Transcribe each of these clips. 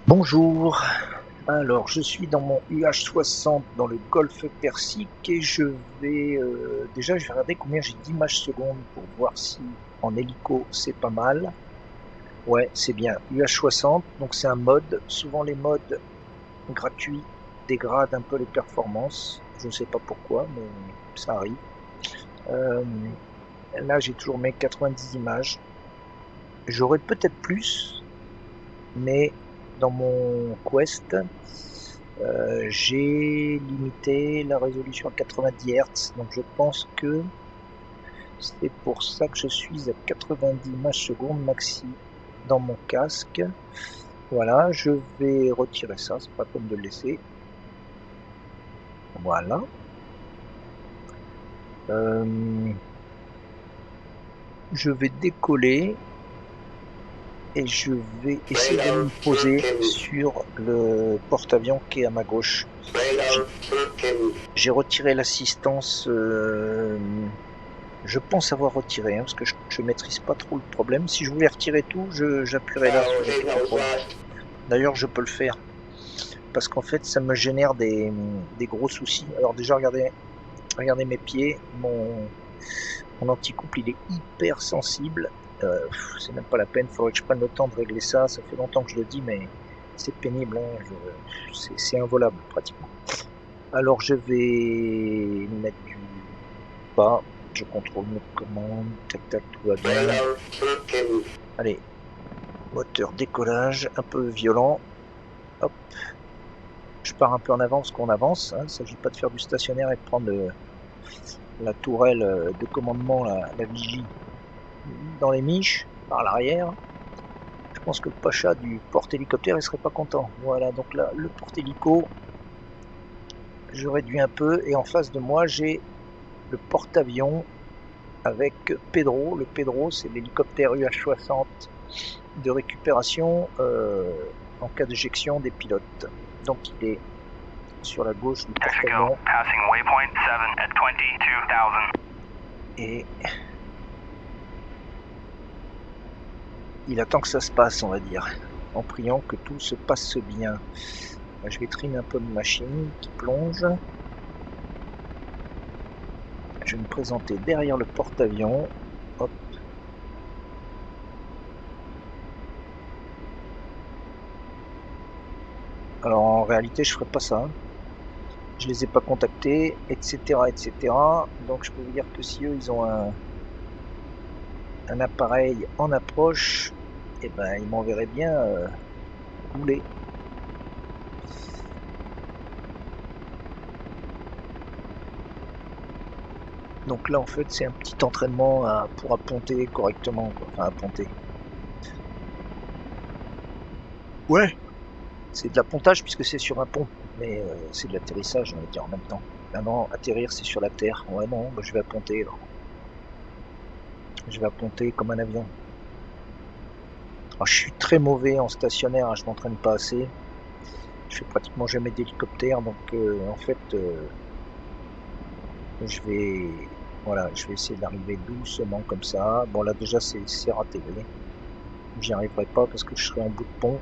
Bonjour, alors je suis dans mon UH60 dans le golfe Persique et je vais déjà je vais regarder combien j'ai d'images secondes pour voir si en hélico c'est pas mal. Ouais, c'est bien, UH60, donc c'est un mode. Souvent les modes gratuits dégradent un peu les performances, je ne sais pas pourquoi, mais ça arrive. Euh, Là j'ai toujours mes 90 images. J'aurais peut-être plus, mais dans mon Quest, j'ai limité la résolution à 90 Hz, donc je pense que c'est pour ça que je suis à 90 images secondes maxi dans mon casque. Voilà, je vais retirer ça, c'est pas la peine de le laisser. Voilà. Je vais décoller et je vais essayer d'aller me poser sur le porte-avions qui est à ma gauche. J'ai retiré l'assistance. Je pense avoir retiré, parce que je maîtrise pas trop le problème. Si je voulais retirer tout, j'appuierais là sur autocontrôle. D'ailleurs, je peux le faire, parce qu'en fait, ça me génère des gros soucis. Alors déjà, regardez mes pieds, mon anti-couple, il est hyper sensible. C'est même pas la peine, il faudrait que je prenne le temps de régler ça. Ça fait longtemps que je le dis, mais c'est pénible, hein. C'est involable pratiquement. Alors je vais mettre du pas. Je contrôle mes commandes, tac tac, tout va bien. Allez, moteur décollage, un peu violent. Hop, je pars un peu en avant parce qu'on avance. Hein. Il ne s'agit pas de faire du stationnaire et de prendre la tourelle de commandement, la vigie, dans les miches, par l'arrière. Je pense que le pacha du porte-hélicoptère, il serait pas content. Voilà, donc là, le porte-hélico, je réduis un peu. Et en face de moi, j'ai le porte-avions avec Pedro. Le Pedro, c'est l'hélicoptère UH-60 de récupération en cas d'éjection des pilotes. Donc il est sur la gauche du porte-avions. Et il attend que ça se passe, on va dire, en priant que tout se passe bien. Je vais trimer un peu de machine qui plonge. Je vais me présenter derrière le porte-avions. Hop. Alors en réalité, je ferai pas ça. Je les ai pas contactés, etc., etc. Donc je peux vous dire que si eux, ils ont un appareil en approche, et ben ils m'enverraient bien rouler. Donc là en fait c'est un petit entraînement pour apponter correctement, quoi. Enfin apponter. Ouais, c'est de l'appontage puisque c'est sur un pont, mais c'est de l'atterrissage on va dire en même temps. Maintenant atterrir c'est sur la terre. Ouais non, bah, je vais apponter alors. Je vais apponter comme un avion. Alors, je suis très mauvais en stationnaire, hein, je m'entraîne pas assez. Je fais pratiquement jamais d'hélicoptère, donc en fait je vais essayer d'arriver doucement comme ça. Bon là déjà c'est raté, vous voyez. J'y arriverai pas parce que je serai en bout de pont.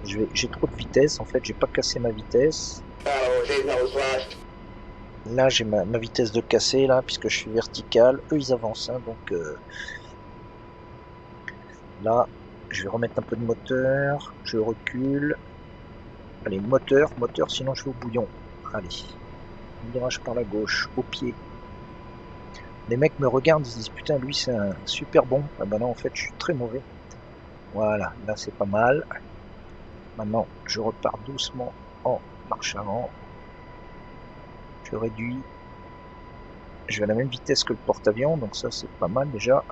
J'ai trop de vitesse, en fait j'ai pas cassé ma vitesse. Là j'ai ma vitesse de casser là, puisque je suis vertical. Eux ils avancent, hein, donc là je vais remettre un peu de moteur. Je recule. Allez, moteur, sinon je vais au bouillon. Allez, virage par la gauche, au pied. Les mecs me regardent, ils se disent putain, lui c'est un super bon. Ah bah non, en fait, je suis très mauvais. Voilà, là c'est pas mal. Maintenant, je repars doucement en marche avant. Je réduis. Je vais à la même vitesse que le porte-avions, donc ça c'est pas mal déjà.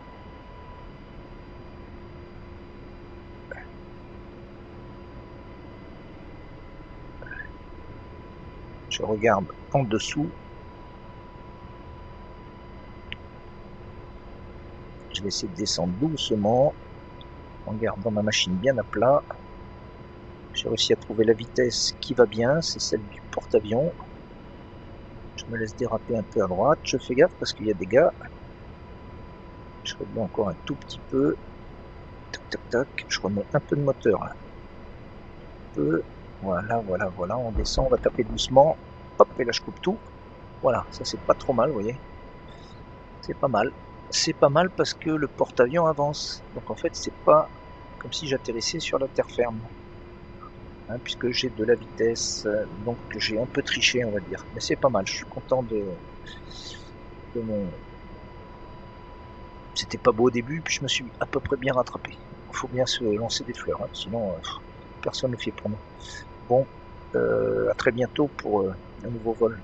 Je regarde en dessous. Je vais essayer de descendre doucement en gardant ma machine bien à plat. J'ai réussi à trouver la vitesse qui va bien, c'est celle du porte-avions. Je me laisse déraper un peu à droite. Je fais gaffe parce qu'il y a des gars. Je réduis encore un tout petit peu. Tac, tac, tac. Je remets un peu de moteur là. peu. Voilà, voilà, voilà, on descend, on va taper doucement. Hop, et là je coupe tout. Voilà, ça c'est pas trop mal, vous voyez. C'est pas mal. C'est pas mal parce que le porte-avions avance. Donc en fait, c'est pas comme si j'atterrissais sur la terre ferme. Hein, puisque j'ai de la vitesse, donc j'ai un peu triché, on va dire. Mais c'est pas mal, je suis content de mon... C'était pas beau au début, puis je me suis à peu près bien rattrapé. Il faut bien se lancer des fleurs, hein, sinon personne ne fait pour nous. Bon, à très bientôt pour un nouveau vol.